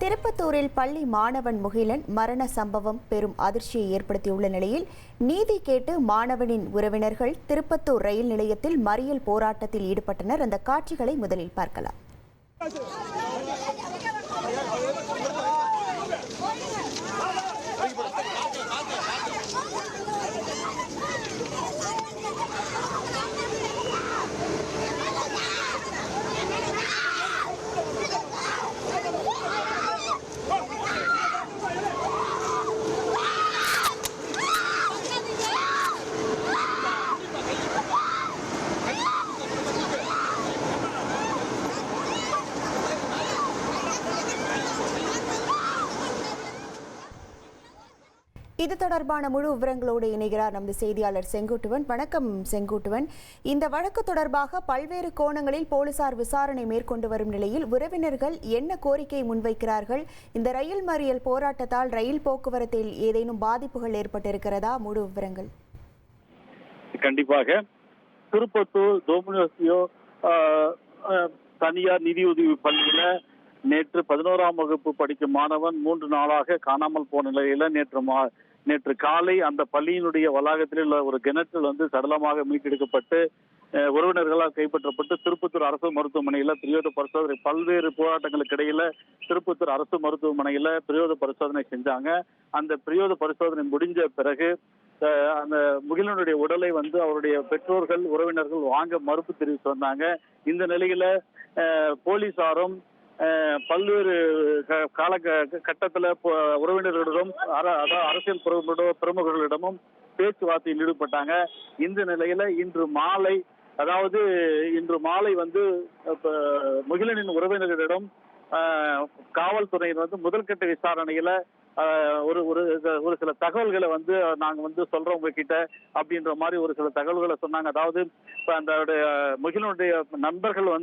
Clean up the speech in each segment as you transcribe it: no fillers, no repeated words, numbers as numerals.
திருப்பத்தூரில் பள்ளி மாணவன் முகிலன் மரண சம்பவம் பெரும் அதிர்ச்சியை ஏற்படுத்தியுள்ள நிலையில் நீதி கேட்டு மாணவனின் உறவினர்கள் திருப்பத்தூர் ரயில் நிலையத்தில் மறியல் போராட்டத்தில் ஈடுபட்டனர். அந்த காட்சிகளை முதலில் பார்க்கலாம். இது தொடர்பான முழு விவரங்களோடு இணைகிறார் நமது செய்தியாளர் செங்குட்டுவன். வணக்கம் செங்குட்டுவன். இந்த வழக்கு தொடர்பாக பல்வேறு கோணங்களில் போலீசார் விசாரணை மேற்கொண்டு வரும் நிலையில் உறவினர்கள் என்ன கோரிக்கை முன்வைக்கிறார்கள்? இந்த ரயில் மறியல் போராட்டத்தால் ரயில் போக்குவரத்தில் ஏதேனும் பாதிப்புகள் ஏற்பட்டிருக்கிறதா? முழு விவரங்கள். கண்டிப்பாக திருப்பத்தூர் டோமினோசியோ தனியார் நிதியுதவி பள்ளியில நேற்று 11ஆம் வகுப்பு படிக்கும் மாணவன் 3 நாளாக காணாமல் போன நிலையில நேற்று காலை அந்த பள்ளியினுடைய வளாகத்தில் உள்ள ஒரு கிணற்றில் சடலமாக மீட்டெடுக்கப்பட்டு உறவினர்களால் கைப்பற்றப்பட்டு திருப்பத்தூர் அரசு மருத்துவமனையில பிரயோக பரிசோதனை, பல்வேறு போராட்டங்களுக்கு இடையில திருப்பத்தூர் அரசு மருத்துவமனையில பிரயோக பரிசோதனை செஞ்சாங்க. அந்த பிரயோக பரிசோதனை முடிஞ்ச பிறகு அந்த முகிலனுடைய உடலை அவருடைய பெற்றோர்கள் உறவினர்கள் வாங்க மறுப்பு தெரிவித்து வந்தாங்க. இந்த நிலையில போலீசாரும் பல்வேறு கட்டத்துல உறவினர்களிடம் அரசியல் பிரமுகர்களிடமும் பேச்சுவார்த்தையில் ஈடுபட்டாங்க. இந்த நிலையில இன்று மாலை முகிலனின் உறவினர்களிடம் காவல்துறையினர் முதல்கட்ட விசாரணையில ஒரு சில தகவல்களை நாங்க சொல்றோம் உங்ககிட்ட அப்படின்ற மாதிரி ஒரு சில தகவல்களை சொன்னாங்க. அதாவது அந்த முகிலனுடைய நண்பர்கள்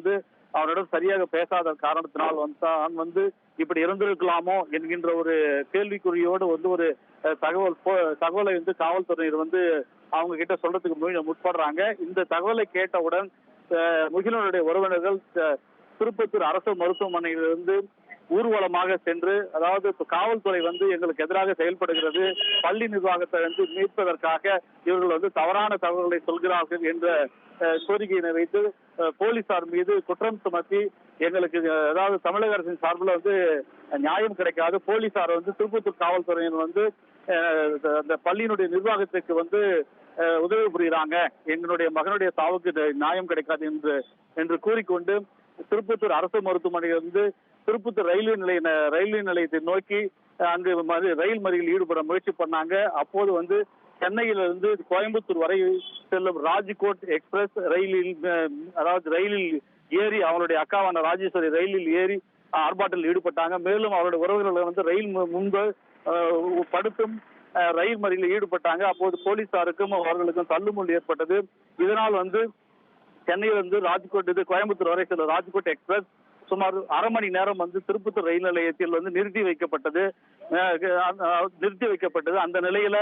அவனிடம் சரியாக பேசாத காரணத்தினால் தான் இப்படி இருந்திருக்கலாமோ என்கின்ற ஒரு கேள்விக்குறியோடு ஒரு தகவலை காவல்துறையினர் அவங்க கிட்ட சொல்றதுக்கு முற்படுறாங்க. இந்த தகவலை கேட்டவுடன் முகிலனுடைய உறவினர்கள் திருப்பத்தூர் அரசு மருத்துவமனையிலிருந்து ஊர்வலமாக சென்று, அதாவது காவல்துறை எங்களுக்கு எதிராக செயல்படுகிறது, பள்ளி நிர்வாகத்தை மீட்பதற்காக இவர்கள் தவறான தகவல்களை சொல்கிறார்கள் என்ற கோரிக்கையினை வைத்து போலீசார் மீது குற்றம் சுமத்தி எங்களுக்கு, அதாவது தமிழக அரசின் சார்பில் நியாயம் கிடைக்காது, போலீசார் திருப்பத்தூர் காவல்துறையினர் அந்த பள்ளியினுடைய நிர்வாகத்துக்கு உதவி புரிகிறாங்க, எங்களுடைய மகனுடைய சாவுக்கு நியாயம் கிடைக்காது என்று கூறிக்கொண்டு திருப்பத்தூர் அரசு மருத்துவமனையிலிருந்து திருப்பத்தூர் ரயில்வே நிலையத்தை நோக்கி அங்கு ரயில் மறியலில் ஈடுபட முயற்சி பண்ணாங்க. அப்போது சென்னையிலிருந்து கோயம்புத்தூர் வரை செல்லும் ராஜ்கோட் எக்ஸ்பிரஸ் ரயிலில் ஏறி அவங்களுடைய அக்காவான ராஜேஸ்வரி ரயிலில் ஏறி ஆர்ப்பாட்டத்தில் ஈடுபட்டாங்க. மேலும் அவருடைய உறவினர்கள் ரயில் முன்பு படுத்தும் ரயில் மறியலில் ஈடுபட்டாங்க. அப்போது போலீசாருக்கும் அவர்களுக்கும் தள்ளுமுள்ளு ஏற்பட்டது. இதனால் சென்னையிலிருந்து கோயம்புத்தூர் வரை செல்லும் ராஜ்கோட் எக்ஸ்பிரஸ் சுமார் அரை மணி நேரம் திருப்பத்தூர் ரயில் நிலையத்தில் நிறுத்தி வைக்கப்பட்டது. அந்த நிலையில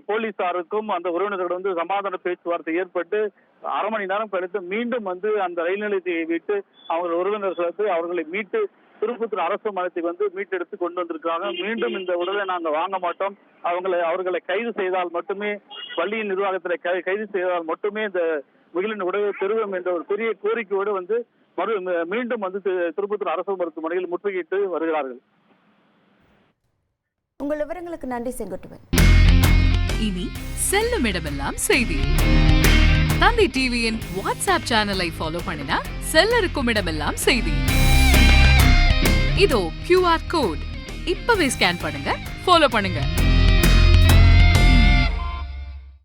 போலீசாருக்கும் அந்த உறவினர்கள் சமாதான பேச்சுவார்த்தை ஏற்பட்டு அரை மணி நேரம் கழித்து மீண்டும் அந்த ரயில் நிலையத்தை விட்டு அவங்க உறவினர்கள் அவர்களை மீட்டு திருப்பத்தூர் அரசு மருத்துவமனைக்கு மீட்டெடுத்து கொண்டு வந்திருக்காங்க. மீண்டும் இந்த உடலை நாங்கள் வாங்க மாட்டோம், அவர்களை கைது செய்தால் மட்டுமே, பள்ளியின் நிர்வாகத்தில் கைது செய்தால் மட்டுமே இந்த முகிலின் உடலை பெறுவோம் என்ற ஒரு பெரிய கோரிக்கையோடு மீண்டும் திருப்பத்தூர் அரசு மருத்துவமனையில் முற்றுகையிட்டு வருகிறார்கள். உங்கள் விவரங்களுக்கு நன்றி செங்குட்டுவன். இனி செல்லும் இடமெல்லாம் செய்தி. தந்தி டிவியின் வாட்ஸ்அப் சேனலை ஃபாலோ பண்ணினா செல்லருக்கும் இடமெல்லாம் செய்தி. இதோ QR கோட் இப்பவே ஸ்கேன் பண்ணுங்க, ஃபாலோ பண்ணுங்க.